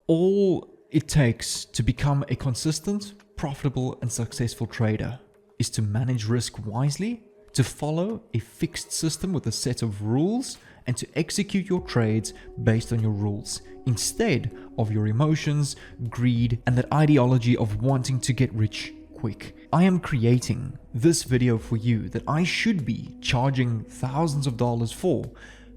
All it takes to become a consistent, profitable, and successful trader is to manage risk wisely, to follow a fixed system with a set of rules, and to execute your trades based on your rules instead of your emotions, greed, and that ideology of wanting to get rich quick. I am creating this video for you that I should be charging thousands of dollars for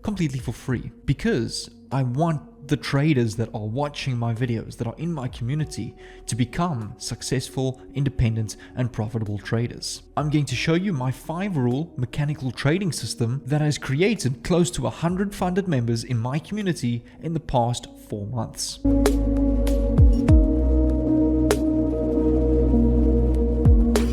completely for free, because I want the traders that are watching my videos, that are in my community, to become successful, independent, and profitable traders. I'm going to show you my 5-rule mechanical trading system that has created close to 100 funded members in my community in the past 4 months.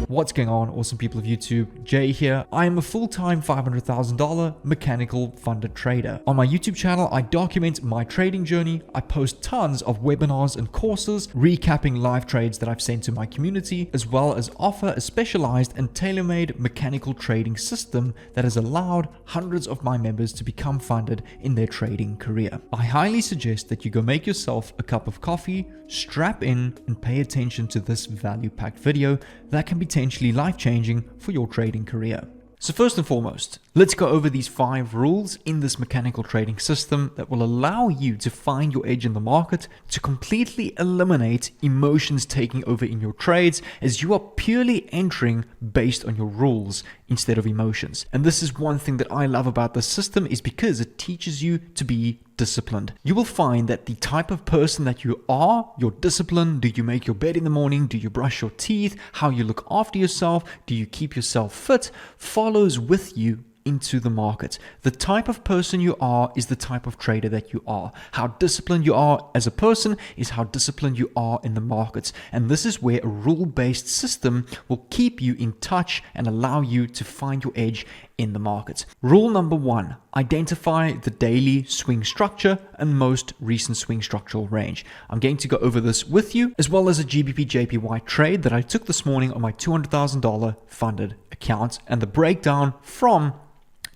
What's going on, awesome people of YouTube? Jay here. I am a full-time $500,000 mechanical funded trader. On my YouTube channel, I document my trading journey. I post tons of webinars and courses recapping live trades that I've sent to my community, as well as offer a specialized and tailor-made mechanical trading system that has allowed hundreds of my members to become funded in their trading career. I highly suggest that you go make yourself a cup of coffee, strap in, and pay attention to this value-packed video that can be potentially life-changing for your trading career. So first and foremost, let's go over these 5 rules in this mechanical trading system that will allow you to find your edge in the market, to completely eliminate emotions taking over in your trades, as you are purely entering based on your rules instead of emotions. And this is one thing that I love about this system, is because it teaches you to be disciplined. You will find that the type of person that you are, your discipline, do you make your bed in the morning, do you brush your teeth, how you look after yourself, do you keep yourself fit, follows with you into the market. The type of person you are is the type of trader that you are. How disciplined you are as a person is how disciplined you are in the markets. And this is where a rule-based system will keep you in touch and allow you to find your edge in the markets. Rule number 1, identify the daily swing structure and most recent swing structural range. I'm going to go over this with you, as well as a GBP JPY trade that I took this morning on my $200,000 funded account, and the breakdown from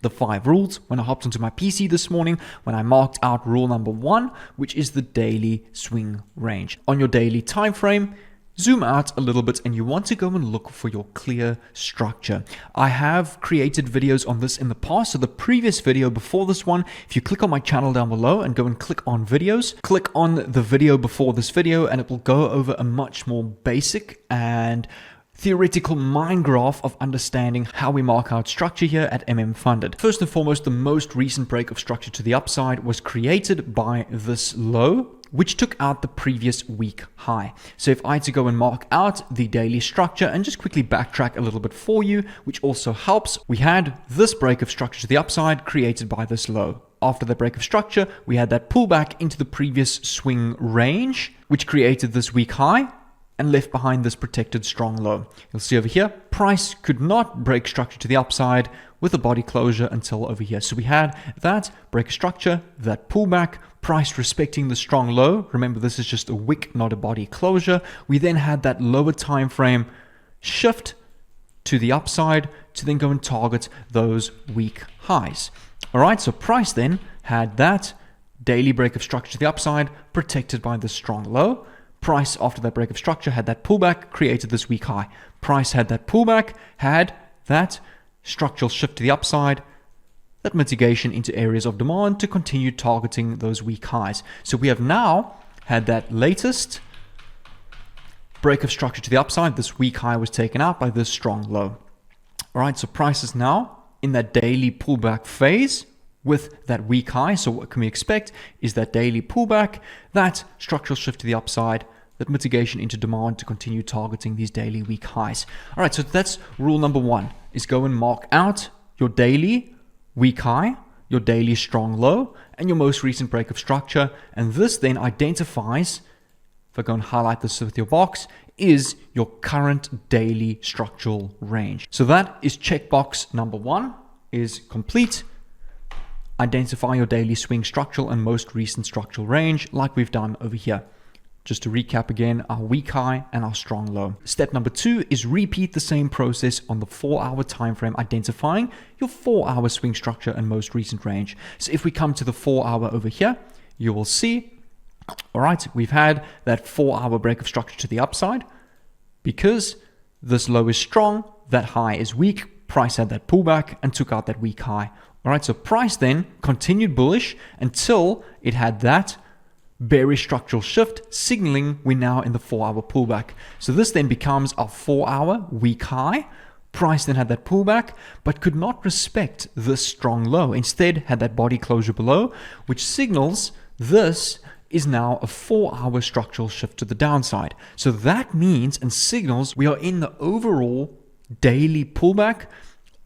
the 5 rules when I hopped onto my PC this morning, when I marked out rule number 1, which is the daily swing range. On your daily time frame, zoom out a little bit and you want to go and look for your clear structure. I have created videos on this in the past. So the previous video before this one, if you click on my channel down below and go and click on videos, click on the video before this video, and it will go over a much more basic and theoretical mind graph of understanding how we mark out structure here at Funded. First and foremost, the most recent break of structure to the upside was created by this low, which took out the previous week high. So if I had to go and mark out the daily structure and just quickly backtrack a little bit for you, which also helps, we had this break of structure to the upside created by this low. After the break of structure, we had that pullback into the previous swing range, which created this week high and left behind this protected strong low. You'll see over here, price could not break structure to the upside with a body closure until over here. So we had that break of structure, that pullback, price respecting the strong low. Remember, this is just a wick, not a body closure. We then had that lower time frame shift to the upside to then go and target those week highs. All right, so price then had that daily break of structure to the upside protected by the strong low. Price, after that break of structure, had that pullback, created this week high. Price had that pullback, had that structural shift to the upside, that mitigation into areas of demand to continue targeting those weak highs. So we have now had that latest break of structure to the upside. This weak high was taken out by this strong low. All right, so price is now in that daily pullback phase with that weak high. So what can we expect is that daily pullback, that structural shift to the upside, that mitigation into demand to continue targeting these daily weak highs. All right, so that's rule number 1, is go and mark out your daily weak high, your daily strong low, and your most recent break of structure. And this then identifies, if I go and highlight this with your box, is your current daily structural range. So that is checkbox number 1, is complete. Identify your daily swing structural and most recent structural range like we've done over here. Just to recap again, our weak high and our strong low. Step number 2 is repeat the same process on the 4-hour time frame, identifying your 4-hour swing structure and most recent range. So if we come to the 4-hour over here, you will see All right, we've had that 4-hour break of structure to the upside. Because this low is strong, that high is weak, price had that pullback and took out that weak high. All right, so price then continued bullish until it had that bearish structural shift, signaling we're now in the 4-hour pullback. So this then becomes our 4-hour weak high. Price then had that pullback, but could not respect this strong low. Instead, had that body closure below, which signals this is now a 4-hour structural shift to the downside. So that means and signals we are in the overall daily pullback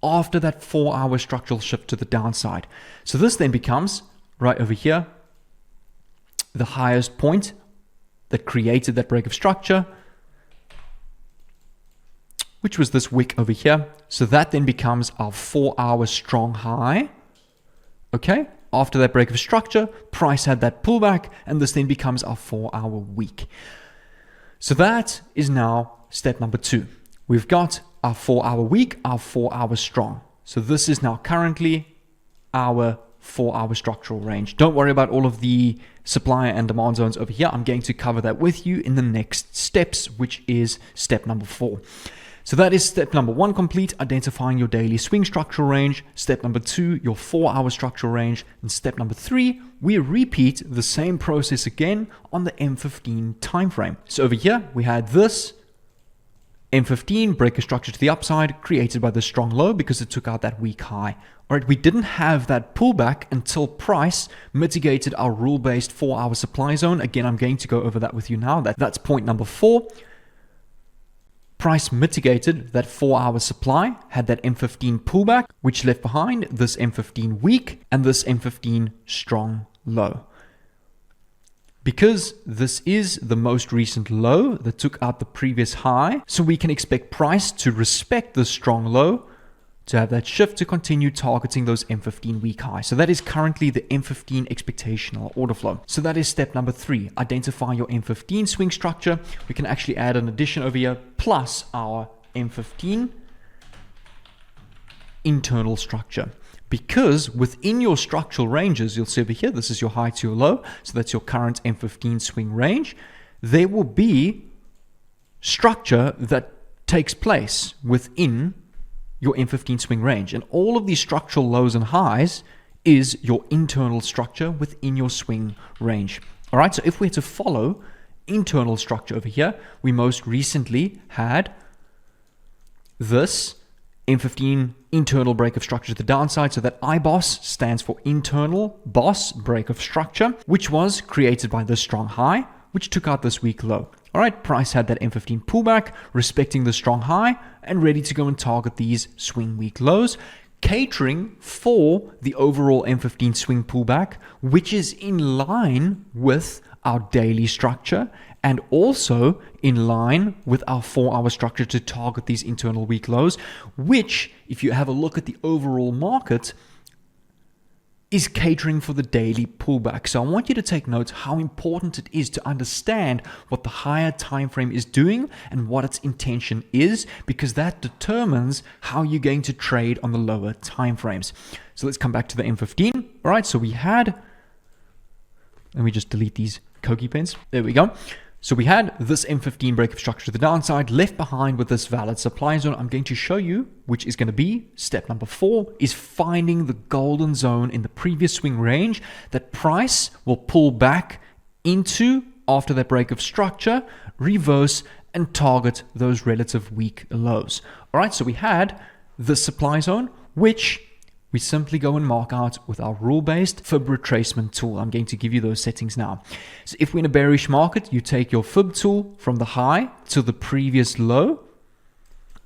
after that 4-hour structural shift to the downside. So this then becomes right over here, the highest point that created that break of structure, which was this wick over here. So that then becomes our 4-hour strong high. Okay. After that break of structure, price had that pullback, and this then becomes our 4-hour week. So that is now step number 2. We've got our 4-hour week, our 4-hour strong. So this is now currently our 4-hour structural range. Don't worry about all of the supply and demand zones over here. I'm going to cover that with you in the next steps, which is step number 4. So that is step number 1 complete, identifying your daily swing structural range. Step number 2, your 4-hour structural range. And step number 3, we repeat the same process again on the M15 time frame. So over here, we had this M15 break of structure to the upside created by the strong low because it took out that weak high. All right, we didn't have that pullback until price mitigated our rule-based 4-hour supply zone. Again, I'm going to go over that with you now. That's point number 4. Price mitigated that 4-hour supply, had that M15 pullback, which left behind this M15 weak and this M15 strong low. Because this is the most recent low that took out the previous high, so we can expect price to respect the strong low, to have that shift to continue targeting those M15 weak highs. So that is currently the M15 expectational order flow. So that is step number 3, identify your M15 swing structure. We can actually add an addition over here, plus our M15 internal structure. Because within your structural ranges, you'll see over here, this is your high to your low. So that's your current M15 swing range. There will be structure that takes place within your M15 swing range. And all of these structural lows and highs is your internal structure within your swing range. All right, so if we're to follow internal structure over here, we most recently had this M15 internal break of structure to the downside. So that IBOS stands for internal boss break of structure, which was created by this strong high, which took out this weak low. All right, price had that M15 pullback, respecting the strong high and ready to go and target these swing weak lows, catering for the overall M15 swing pullback, which is in line with our daily structure and also in line with our 4-hour structure to target these internal weak lows, which, if you have a look at the overall market, is catering for the daily pullback. So I want you to take note how important it is to understand what the higher time frame is doing and what its intention is, because that determines how you're going to trade on the lower time frames. So let's come back to the M15. All right, so we had, let me just delete these Kogi pens. There we go. So we had this M15 break of structure to the downside, left behind with this valid supply zone. I'm going to show you, which is going to be step number 4, is finding the golden zone in the previous swing range that price will pull back into after that break of structure, reverse, and target those relative weak lows. All right, so we had the supply zone, which we simply go and mark out with our rule-based fib retracement tool. I'm going to give you those settings now. So if we're in a bearish market, you take your fib tool from the high to the previous low,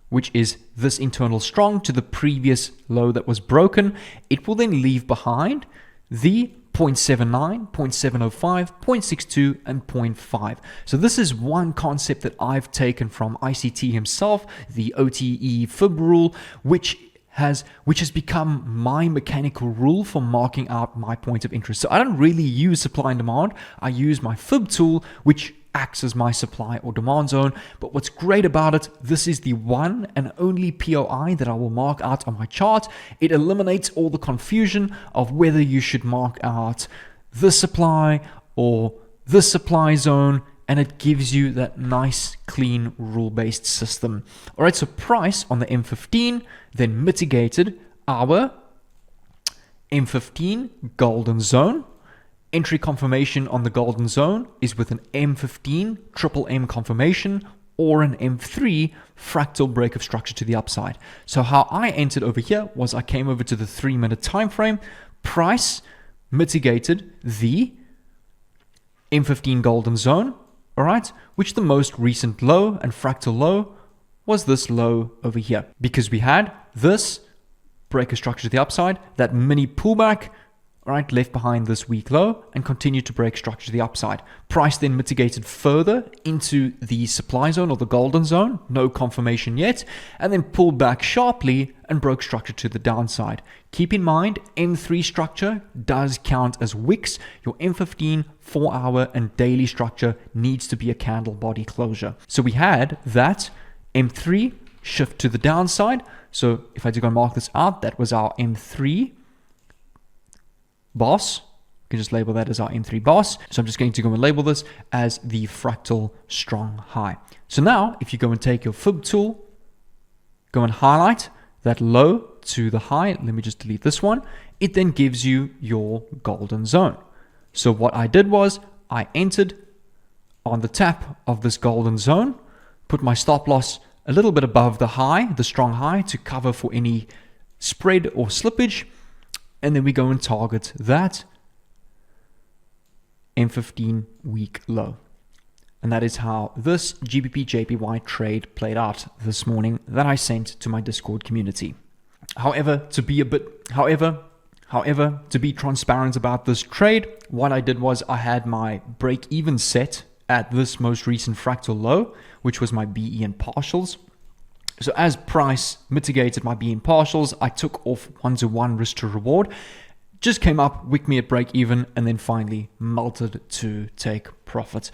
which is this internal strong, to the previous low that was broken. It will then leave behind the 0.79, 0.705, 0.62, and 0.5. So this is one concept that I've taken from ICT himself, the OTE fib rule, which has become my mechanical rule for marking out my point of interest. So I don't really use supply and demand. I use my fib tool, which acts as my supply or demand zone. But what's great about it, this is the one and only POI that I will mark out on my chart. It eliminates all the confusion of whether you should mark out the supply or the supply zone, and it gives you that nice, clean, rule-based system. All right, so price on the M15 then mitigated our M15 golden zone. Entry confirmation on the golden zone is with an M15 triple M confirmation or an M3 fractal break of structure to the upside. So how I entered over here was I came over to the 3-minute time frame. Price mitigated the M15 golden zone, all right, which the most recent low and fractal low was this low over here, because we had this break of structure to the upside, that mini pullback, all right, left behind this weak low and continued to break structure to the upside. Price then mitigated further into the supply zone or the golden zone, no confirmation yet, and then pulled back sharply and broke structure to the downside. Keep in mind, M3 structure does count as wicks. Your M15 4-hour and daily structure needs to be a candle body closure. So we had that M3 shift to the downside. So if I do go mark this out, that was our M3 boss. You can just label that as our M3 boss. So I'm just going to go and label this as the fractal strong high. So now if you go and take your fib tool, go and highlight that low to the high, let me just delete this one. It then gives you your golden zone. So what I did was I entered on the tap of this golden zone, put my stop loss a little bit above the high, the strong high, to cover for any spread or slippage. And then we go and target that M15 week low. And that is how this GBP JPY trade played out this morning that I sent to my Discord community. However, to be transparent about this trade, what I did was I had my break even set at this most recent fractal low, which was my BE and partials. So as price mitigated my BE and partials, I took off 1-to-1 risk to reward, just came up, wicked me at break even, and then finally melted to take profit.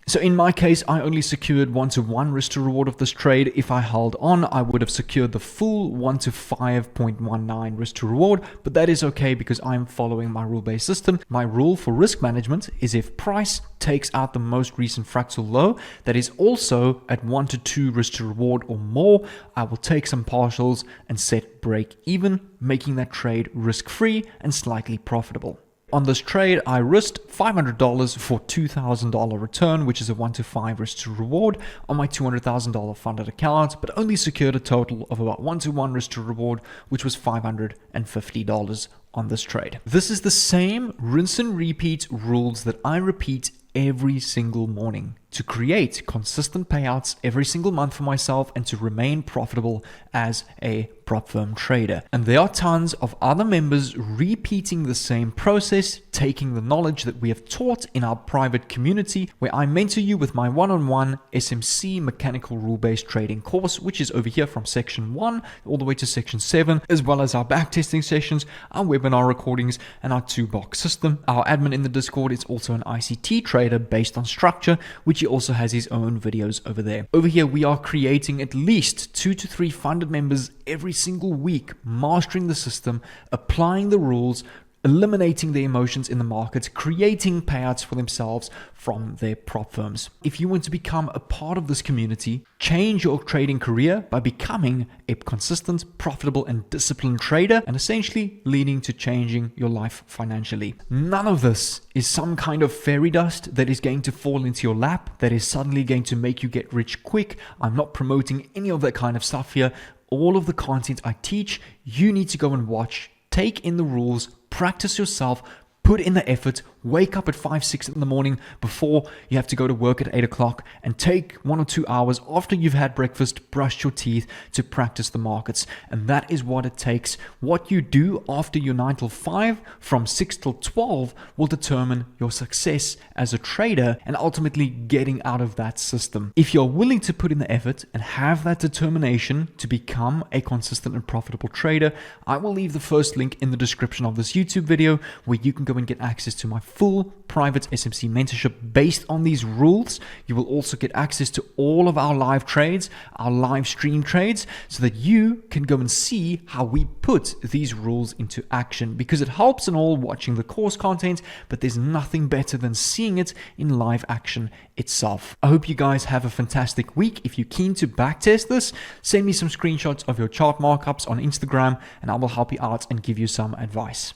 So in my case, I only secured 1-to-1 risk to reward of this trade. If I held on, I would have secured the full 1-to-5.19 risk to reward, but that is okay because I'm following my rule-based system. My rule for risk management is if price takes out the most recent fractal low that is also at 1-to-2 risk to reward or more, I will take some partials and set break even, making that trade risk-free and slightly profitable. On this trade, I risked $500 for $2,000 return, which is a 1-to-5 risk to reward on my $200,000 funded account, but only secured a total of about 1-to-1 risk to reward, which was $550 on this trade. This is the same rinse and repeat rules that I repeat every single morning to create consistent payouts every single month for myself and to remain profitable as a prop firm trader. And there are tons of other members repeating the same process, taking the knowledge that we have taught in our private community, where I mentor you with my one-on-one SMC mechanical rule-based trading course, which is over here from section 1 all the way to section 7, as well as our backtesting sessions, our webinar recordings, and our 2-box system. Our admin in the Discord is also an ICT trader based on structure, which he also has his own videos over there. Over here, we are creating at least 2 to 3 funded members every single week, mastering the system, applying the rules, eliminating the emotions in the markets, creating payouts for themselves from their prop firms. If you want to become a part of this community, change your trading career by becoming a consistent, profitable, and disciplined trader, and essentially leading to changing your life financially. None of this is some kind of fairy dust that is going to fall into your lap, that is suddenly going to make you get rich quick. I'm not promoting any of that kind of stuff here. All of the content I teach, you need to go and watch, take in the rules, practice yourself, put in the effort, wake up at 5, 6 in the morning before you have to go to work at 8 o'clock and take 1 or 2 hours after you've had breakfast, brushed your teeth to practice the markets. And that is what it takes. What you do after your 9 till 5, from 6 till 12 will determine your success as a trader and ultimately getting out of that system. If you're willing to put in the effort and have that determination to become a consistent and profitable trader, I will leave the first link in the description of this YouTube video where you can go and get access to my full private SMC mentorship based on these rules. You will also get access to all of our live trades, our live stream trades, so that you can go and see how we put these rules into action, because it helps in all watching the course content, but there's nothing better than seeing it in live action itself. I hope you guys have a fantastic week. If you're keen to backtest this, send me some screenshots of your chart markups on Instagram and I will help you out and give you some advice.